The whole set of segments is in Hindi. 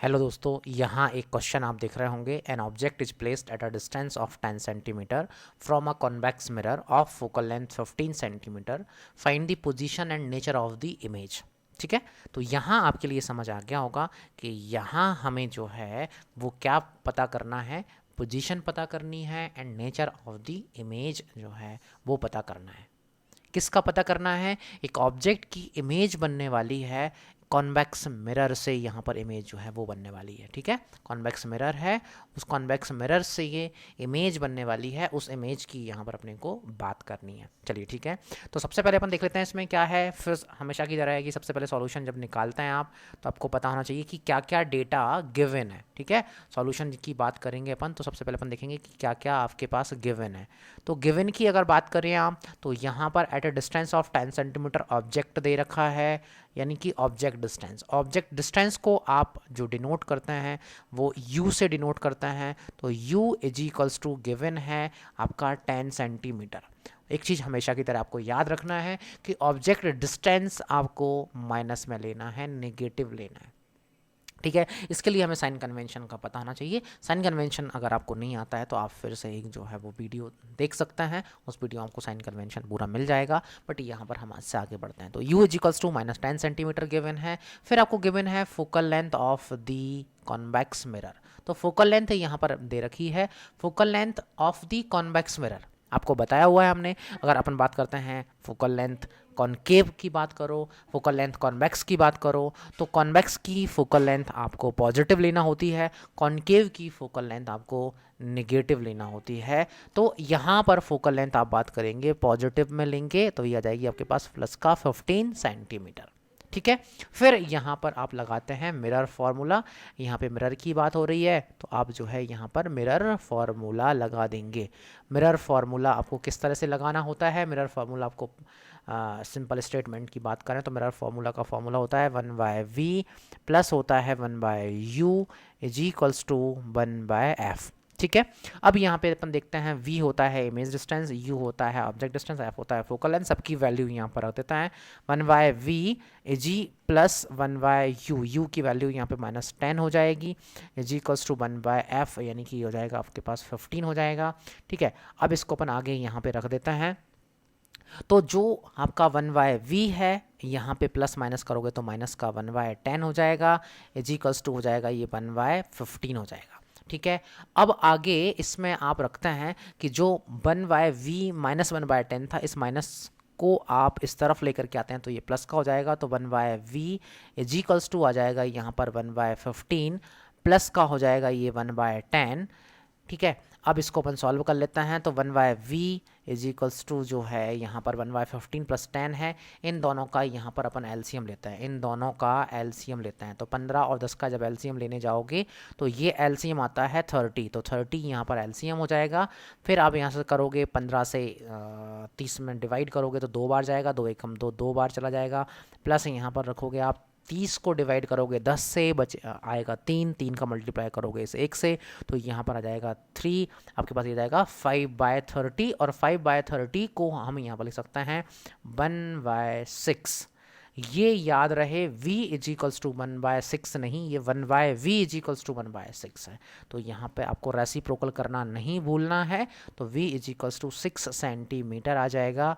हेलो दोस्तों, यहाँ एक क्वेश्चन आप देख रहे होंगे। An object is placed at a distance of 10 centimetre from a convex mirror of focal length 15 centimetre. Find the position and nature of the image. ठीक है, तो यहाँ आपके लिए समझ आ गया होगा कि यहाँ हमें जो है वो क्या पता करना है, पोजीशन पता करनी है and nature of the image जो है वो पता करना है। किसका पता करना है? एक ऑब्जेक्ट की इमेज बनने वाली है कॉन्वेक्स मिरर से। यहाँ पर इमेज जो है वो बनने वाली है। ठीक है, कॉन्वेक्स मिरर है, उस कॉन्वेक्स मिरर से ये इमेज बनने वाली है। उस इमेज की यहाँ पर अपने को बात करनी है। चलिए ठीक है, तो सबसे पहले अपन देख लेते हैं इसमें क्या है। फिर हमेशा की तरह है कि सबसे पहले सॉल्यूशन जब निकालते हैं आप, तो आपको पता होना चाहिए कि क्या क्या डेटा गिवन है। ठीक है, सॉल्यूशन की बात करेंगे अपन, तो सबसे पहले अपन देखेंगे कि क्या क्या आपके पास गिवन है। तो गिवन की अगर बात करें आप, तो यहाँ पर at a distance of 10 centimetre object दे रखा है, यानी कि ऑब्जेक्ट डिस्टेंस। ऑब्जेक्ट डिस्टेंस को आप जो डिनोट करते हैं वो u से डिनोट करते हैं। तो u is equals to given है आपका 10 सेंटीमीटर। एक चीज़ हमेशा की तरह आपको याद रखना है कि ऑब्जेक्ट डिस्टेंस आपको माइनस में लेना है, नेगेटिव लेना है। ठीक है, इसके लिए हमें साइन कन्वेंशन का पता होना चाहिए। साइन कन्वेंशन अगर आपको नहीं आता है तो आप फिर से एक जो है वो वीडियो देख सकते हैं, उस वीडियो में आपको साइन कन्वेंशन पूरा मिल जाएगा। बट यहाँ पर हम आज से आगे बढ़ते हैं। तो u is equals to minus 10 centimetre given है। फिर आपको गिवन है focal length of the convex mirror. तो फोकल लेंथ यहाँ पर दे रखी है, focal length of the convex mirror आपको बताया हुआ है हमने। अगर अपन बात करते हैं फोकल लेंथ कॉनकेव की बात करो, फोकल लेंथ कॉन्वेक्स की बात करो, तो कॉन्वेक्स की फोकल लेंथ आपको पॉजिटिव लेना होती है, कॉनकेव की फोकल लेंथ आपको निगेटिव लेना होती है। तो यहाँ पर फोकल लेंथ आप बात करेंगे पॉजिटिव में लेंगे तो ये आ जाएगी आपके पास प्लस का 15 सेंटीमीटर। ठीक है, फिर यहाँ पर आप लगाते हैं मिरर फॉर्मूला। यहाँ पे मिरर की बात हो रही है तो आप जो है यहाँ पर मिरर फॉर्मूला लगा देंगे। मिरर फार्मूला आपको किस तरह से लगाना होता है? मिरर फार्मूला आपको सिंपल स्टेटमेंट की बात करें तो मिरर फार्मूला का फार्मूला होता है 1/v प्लस होता है 1/u is equals to 1/f। ठीक है, अब यहाँ पे अपन देखते हैं v होता है इमेज डिस्टेंस, u होता है ऑब्जेक्ट डिस्टेंस, f होता है फोकल लेंथ। सबकी वैल्यू यहाँ पर रख देता है 1/v g plus 1/u, u की वैल्यू यहाँ पे -10 हो जाएगी, इज इक्वल्स टू 1/f, यानी कि हो जाएगा आपके पास 15 हो जाएगा। ठीक है, अब इसको अपन आगे यहाँ पे रख देते हैं। तो जो आपका 1/v है यहाँ पे प्लस माइनस करोगे तो माइनस का 1/10 हो जाएगा, इज इक्वल्स टू हो जाएगा ये 1/15 हो जाएगा। ठीक है, अब आगे इसमें आप रखते हैं कि जो 1/v माइनस 1/10 था, इस माइनस को आप इस तरफ लेकर के आते हैं तो ये प्लस का हो जाएगा। तो 1/v इज इक्वल्स टू आ जाएगा यहाँ पर 1/15 प्लस का हो जाएगा ये 1/10। ठीक है, अब इसको अपन सॉल्व कर लेते हैं। तो 1/v इज इक्वल्स टू जो है यहाँ पर 1/15 प्लस 10 है, इन दोनों का यहाँ पर अपन एलसीएम लेते हैं, इन दोनों का एलसीएम लेते हैं। तो 15 और 10 का जब एलसीएम लेने जाओगे तो ये एलसीएम आता है 30, तो 30 यहाँ पर एलसीएम हो जाएगा। फिर आप यहाँ से करोगे 15 से 30 में डिवाइड करोगे तो 2 बार जाएगा, 2 एकम 2, 2 बार चला जाएगा। प्लस यहाँ पर रखोगे आप 30 को डिवाइड करोगे 10 से आएगा 3, 3 का मल्टीप्लाई करोगे इस 1 से तो यहाँ पर आ जाएगा 3। आपके पास ये जाएगा 5/30, और 5/30 को हम यहाँ पर लिख सकते हैं 1/6। ये याद रहे, v इज इक्वल्स टू 1/6 नहीं, ये 1/v इज इक्वल्स टू 1/6 है। तो यहाँ पे आपको रेसिप्रोकल करना नहीं भूलना है। तो v is equals to 6 centimetre आ जाएगा।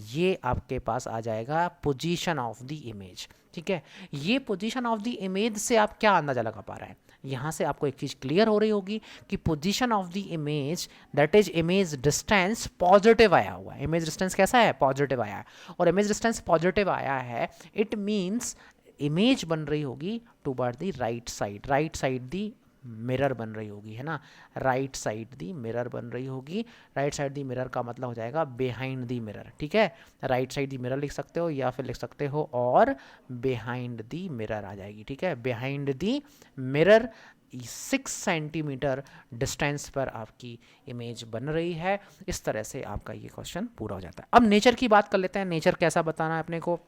ये आपके पास आ जाएगा पोजीशन ऑफ द इमेज। ठीक है, ये पोजीशन ऑफ द इमेज से आप क्या अंदाजा लगा पा रहे हैं? यहाँ से आपको एक चीज़ क्लियर हो रही होगी कि position of the image, that is image distance, positive आया हुआ है। इमेज डिस्टेंस कैसा है? पॉजिटिव आया है। और इमेज डिस्टेंस पॉजिटिव आया है, इट मीन्स इमेज बन रही होगी toward the right side, right side the mirror बन रही होगी, है ना। राइट साइड दी मिरर बन रही होगी। राइट साइड दी मिरर का मतलब हो जाएगा बिहाइंड दी मिरर। ठीक है, राइट साइड दी मिरर लिख सकते हो या फिर लिख सकते हो और बिहाइंड दी मिरर आ जाएगी। ठीक है, behind the mirror 6 centimetre distance पर आपकी इमेज बन रही है। इस तरह से आपका ये क्वेश्चन पूरा हो जाता है। अब नेचर की बात कर लेते हैं। नेचर कैसा बताना है अपने को?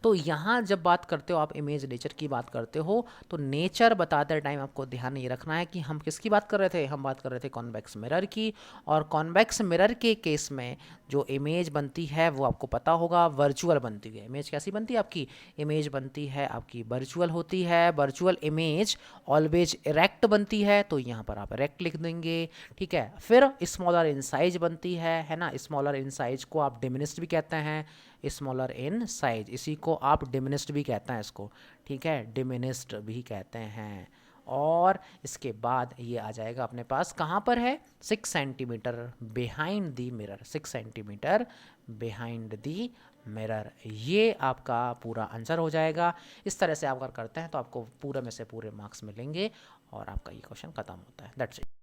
तो यहाँ जब बात करते हो आप इमेज नेचर की बात करते हो, तो नेचर बताते टाइम आपको ध्यान ये रखना है कि हम किसकी बात कर रहे थे, हम बात कर रहे थे कॉन्वेक्स मिरर की। और कॉन्वेक्स मिरर के केस में जो इमेज बनती है वो आपको पता होगा वर्चुअल बनती है। इमेज कैसी बनती है आपकी, इमेज बनती है आपकी वर्चुअल होती है। वर्चुअल इमेज ऑलवेज इरेक्ट बनती है, तो यहाँ पर आप इरेक्ट लिख देंगे, ठीक है। फिर स्मॉलर इन साइज बनती है ना, स्मॉलर इन साइज को आप डिमिनिस्ड भी कहते हैं, स्मॉलर इन साइज, इसी को आप डिमिनिस्ड भी कहते हैं इसको, ठीक है, डिमिनिस्ड भी कहते हैं। और इसके बाद ये आ जाएगा अपने पास कहाँ पर है, 6 centimetre behind the mirror, 6 centimetre behind the mirror. ये आपका पूरा आंसर हो जाएगा। इस तरह से आप अगर करते हैं तो आपको पूरे में से पूरे मार्क्स मिलेंगे और आपका ये क्वेश्चन खत्म होता है। That's it.